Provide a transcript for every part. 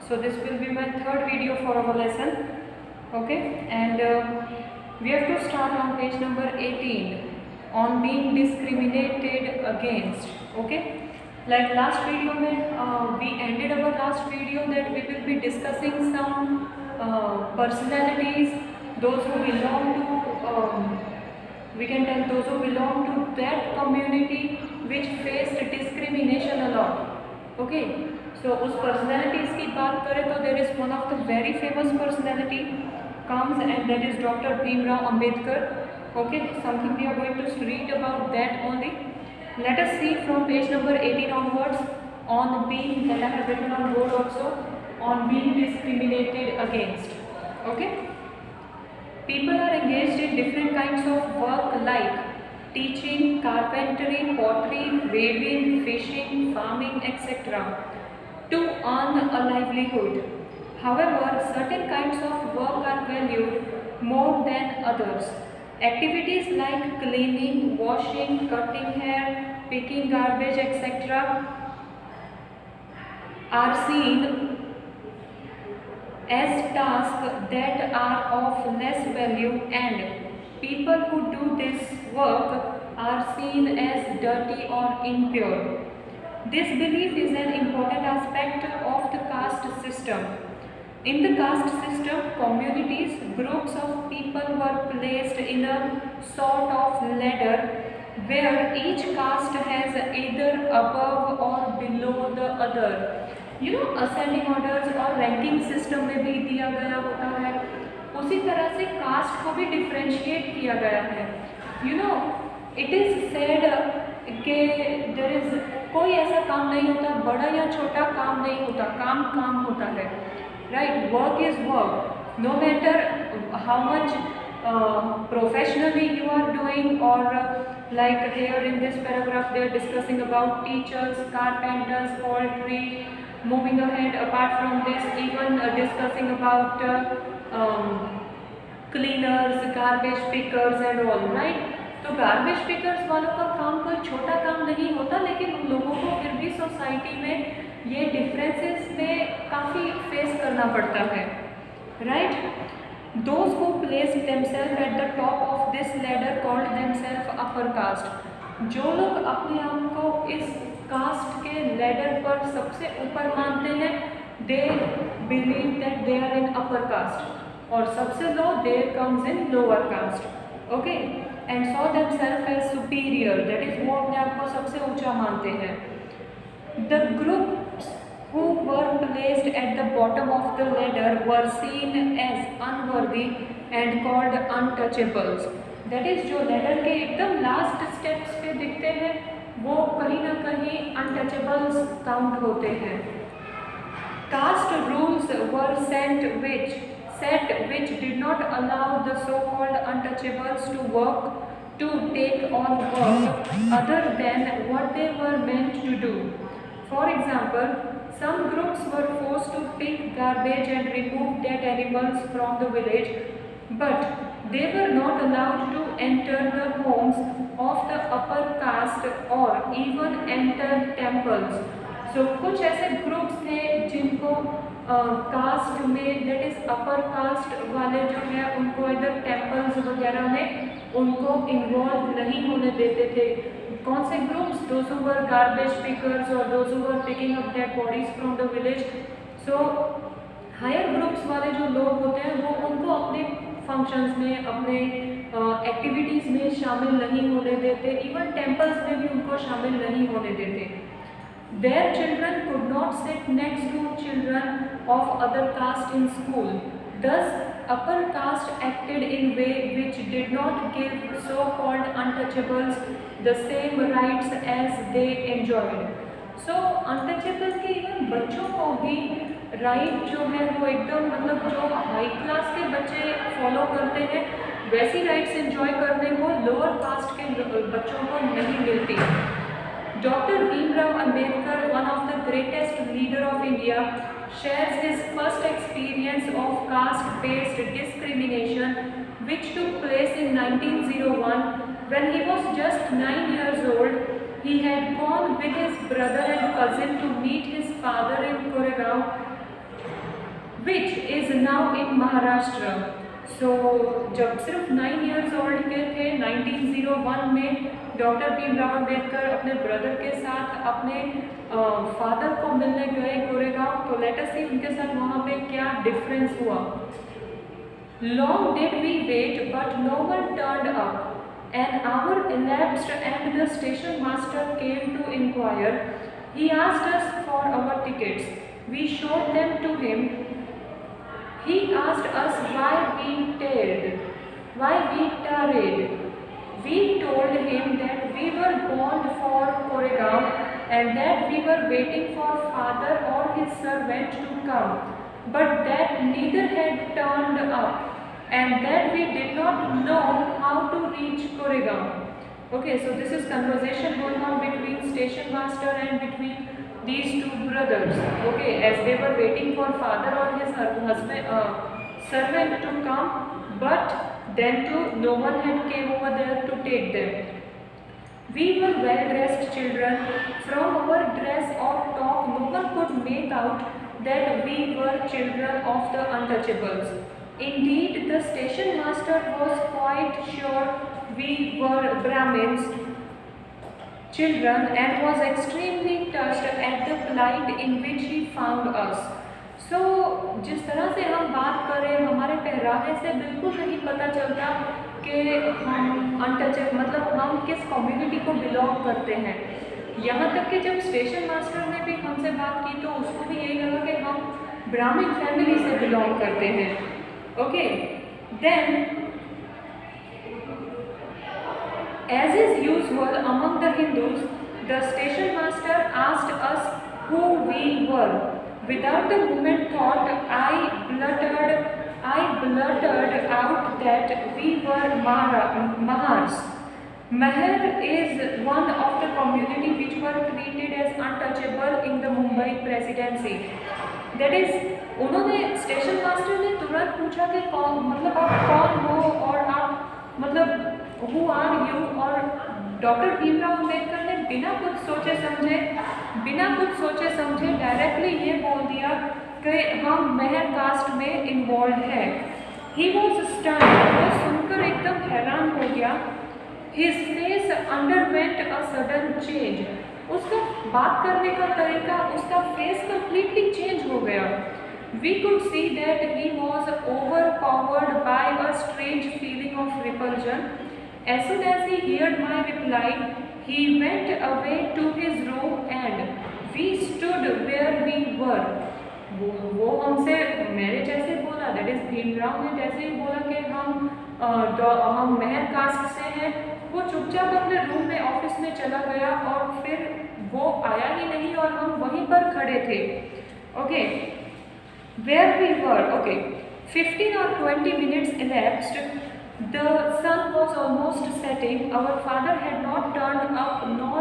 So this will be my third video for our lesson. Okay, and we have to start on page number 18 on being discriminated against. Okay, like last video mein, we ended our last video that we will be discussing some personalities, those who belong to we can tell those who belong to that community which faced discrimination a lot. Okay, so उस personalities की बात करें तो there is one of the very famous personality comes, and that is Dr. Bhimrao Ambedkar. Okay, something we are going to read about that only. Let us see from page number 18 onwards on being, that I have written on board also, on being discriminated against. Okay, people are engaged in different kinds of work like teaching, carpentry, pottery, weaving, fishing, farming, etc. to earn a livelihood. However, certain kinds of work are valued more than others. Activities like cleaning, washing, cutting hair, picking garbage, etc. are seen as tasks that are of less value, and people who do this work are seen as dirty or impure. This belief is an important aspect of the caste system. In the caste system, communities, groups of people were placed in a sort of ladder where each caste has either above or below the other. You know, ascending orders और ranking system में भी दिया गया होता है, उसी तरह से caste को भी differentiate किया गया है. You know, it is said कि there is कोई ऐसा काम नहीं होता, बड़ा या छोटा काम नहीं होता, काम काम होता है. Right, work is work. No matter how much professionally you are doing, or like here in this paragraph they are discussing about teachers, carpenters, poultry. Moving ahead, apart from this, even discussing about cleaners, garbage pickers and all. Right, तो garbage pickers वालों का काम कोई छोटा काम नहीं होता, लेकिन उन लोगों को फिर भी सोसाइटी में ये डिफरेंसेस में काफ़ी फेस करना पड़ता है. Right, those who place themselves at the top of this ladder called themselves upper caste. जो लोग अपने आप को इस कास्ट के लैडर पर सबसे ऊपर मानते हैं, they believe that they are in upper caste, और सबसे low there comes in lower caste. Okay, and saw themself as superior, that is वो अपने आप को सबसे ऊंचा मानते हैं. The groups who were placed at the bottom of the ladder were seen as unworthy and called untouchables. That is, जो ladder के एकदम last steps पे दिखते हैं, वो कहीं ना कहीं untouchables count होते हैं. Caste rules were set which did not allow the so-called untouchables to take on work other than what they were meant to do. For example, some groups were forced to pick garbage and remove dead animals from the village, but they were not allowed to enter the homes of the upper caste or even enter temples. So कुछ ऐसे groups थे जिनको cast में, that is upper caste वाले जो है, उनको इधर टेम्पल्स वगैरह में उनको इन्वॉल्व नहीं होने देते थे. कौन से groups? Those who were garbage pickers और those who were picking up dead bodies from the village. So higher groups वाले जो लोग होते हैं, वो उनको अपने फंक्शंस में, अपने एक्टिविटीज़ में शामिल नहीं होने देते. इवन टेम्पल्स में भी उनको शामिल नहीं होने देते. Their children could not sit next to children of other caste in school. Thus, upper caste acted in way which did not give so-called untouchables the same rights as they enjoyed. So, untouchable के even बच्चों को भी right जो है वो एकदम, मतलब जो हाई क्लास के बच्चे फॉलो करते हैं, वैसी राइट्स एंजॉय करने को लोअर कास्ट के बच्चों को नहीं मिलती. Dr. Bhimrao Ambedkar, one of the greatest leader of India, shares his first experience of caste-based discrimination, which took place in 1901 when he was just 9 years old. He had gone with his brother and cousin to meet his father in Koregaon which is now in Maharashtra. So जब सिर्फ 9 years old के थे 1901 में doctor Bhimrao Ambedkar अपने brother के साथ अपने father को मिलने गए गोरेगांव। तो लेट अस सी उनके साथ वहाँ पे क्या डिफरेंस हुआ। Long did we wait, but no one turned up. An hour elapsed and the station master came to inquire. He asked us for our tickets. We showed them to him. He asked us why we tarried. We told him that we were bound for Koregaon and that we were waiting for father or his servant to come, but that neither had turned up, and that we did not know how to reach Koregaon. Okay, so this is conversation going on between station master and between these two brothers. Okay, as they were waiting for father or his husband, servant to come, but then too no one had came over there to take them. We were well-dressed children. From our dress or talk, no one could make out that we were children of the untouchables. Indeed, the station master was quite sure we were Brahmins children and was extremely touched at the plight in which he found us. So, जिस तरह से हम बात करें हमारे पहरावे से बिल्कुल नहीं पता चलता कि हम अनटचेबल मतलब हम किस कम्युनिटी को बिलोंग करते हैं। यहाँ तक कि जब स्टेशन मास्टर ने भी हमसे बात की तो उसको भी यही लगा कि हम ब्राह्मण फैमिली से बिलोंग करते हैं। Okay, then as is usual among the Hindus, the station master asked us who we were. Without a moment thought, I blurted out that we were Mahars. Mahar is one of the community which were treated as untouchable in the Mumbai presidency. That is, उन्होंने station master ने तुरंत पूछा कि कौन मतलब आप कौन हो और आप मतलब Who are you? और डॉक्टर भीमराव अम्बेडकर ने बिना कुछ सोचे समझे डायरेक्टली ये बोल दिया कि हम महर कास्ट में इन्वॉल्व है। He was stunned, वो सुनकर एकदम हैरान हो गया। His face underwent a sudden change. उसका बात करने का तरीका, उसका फेस completely चेंज हो गया। We could see that he was overpowered by a strange feeling of repulsion. As soon as he heard my reply, he went away to his room and we stood where we were. वो हमसे मेरे जैसे बोला, that is Bhimrao ने जैसे ही बोला कि हम महर कास्ट से हैं, वो चुपचाप अपने रूम में ऑफिस में चला गया और फिर वो आया ही नहीं और हम वहीं पर खड़े थे। Okay, where we were. Okay, 15 or 20 minutes elapsed. The sun was almost setting. Our father had not turned up, nor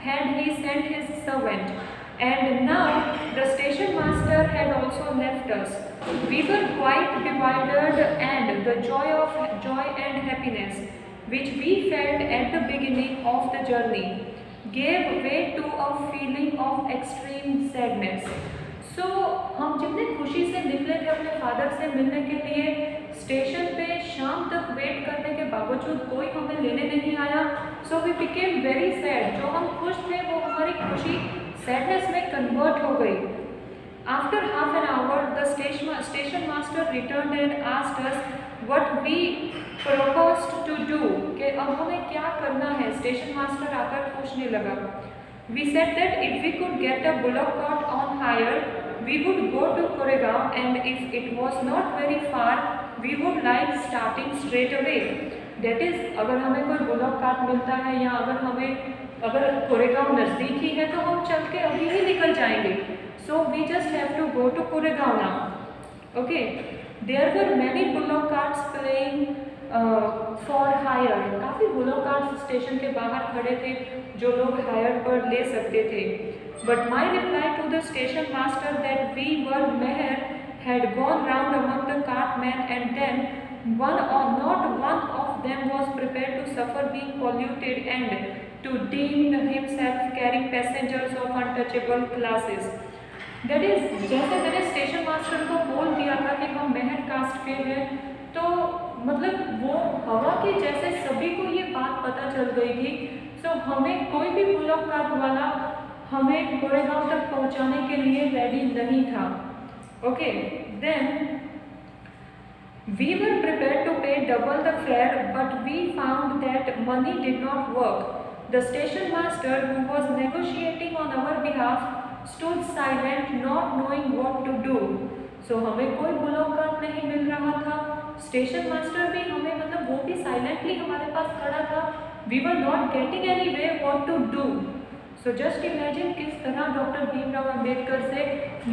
had he sent his servant. And now the station master had also left us. We were quite bewildered, and the joy and happiness which we felt at the beginning of the journey gave way to a feeling of extreme sadness. So, हम जितने खुशी से निकले थे अपने father से मिलने के लिए, स्टेशन पे शाम तक वेट करने के बावजूद कोई हमें लेने नहीं आया। So we became very sad. जो हम खुश थे वो हमारी खुशी सैडनेस में कन्वर्ट हो गई। After half an hour the station master return and asked us what we proposed to do, कि अब हमें क्या करना है। स्टेशन मास्टर आकर पूछने लगा। We said that if we could get a bullock cart on hire, we would go to Koregaon, and if it was not very far, we would like starting straight away. That is, अगर हमें कोई bullock cart मिलता है या अगर कोरेगांव नज़दीक ही है तो हम चल के अभी ही निकल जाएंगे। So we just have to go to Koregaon now. Okay, there were many bullock carts playing for hire. काफ़ी bullock carts स्टेशन के बाहर खड़े थे जो लोग हायर पर ले सकते थे। But my reply to the station master that we were Meher had gone round among the cartmen, and then not one of them was prepared to suffer being polluted and to deem himself carrying passengers of untouchable classes. That is, जैसे मैंने station master को बोल दिया था कि हम मेहर cast के हैं, तो मतलब वो हवा के जैसे सभी को ये बात पता चल गई थी। सो हमें कोई भी बुलॉक कार्ट वाला हमें गोरेगांव तक पहुंचाने के लिए रेडी नहीं था। Okay, then we were prepared to pay double the fare, but we found that money did not work. The station master, who was negotiating on our behalf, stood silent, not knowing what to do. So हमें कोई block card नहीं मिल रहा था, station master भी हमें मतलब वो भी साइलेंटली हमारे पास खड़ा था। We were not getting any way what to do. So just imagine किस तरह डॉक्टर भीमराव अंबेडकर से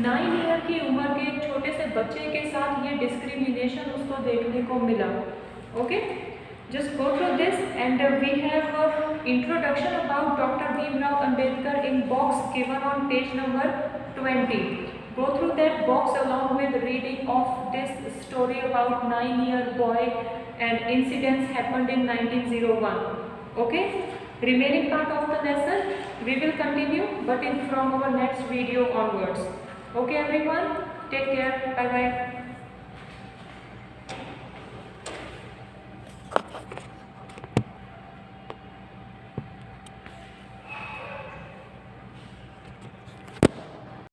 9 ईयर की उम्र के एक छोटे से बच्चे के साथ ये डिस्क्रिमिनेशन उसको देखने को मिला। Okay, just go through this and we have introduction about doctor Bhimrao Ambedkar in box given on page number 20. Go through that box along with reading of this story about 9-year boy and incidents happened in 1901. Okay. Remaining part of the lesson we will continue, but in from our next video onwards. Okay everyone, take care, bye bye.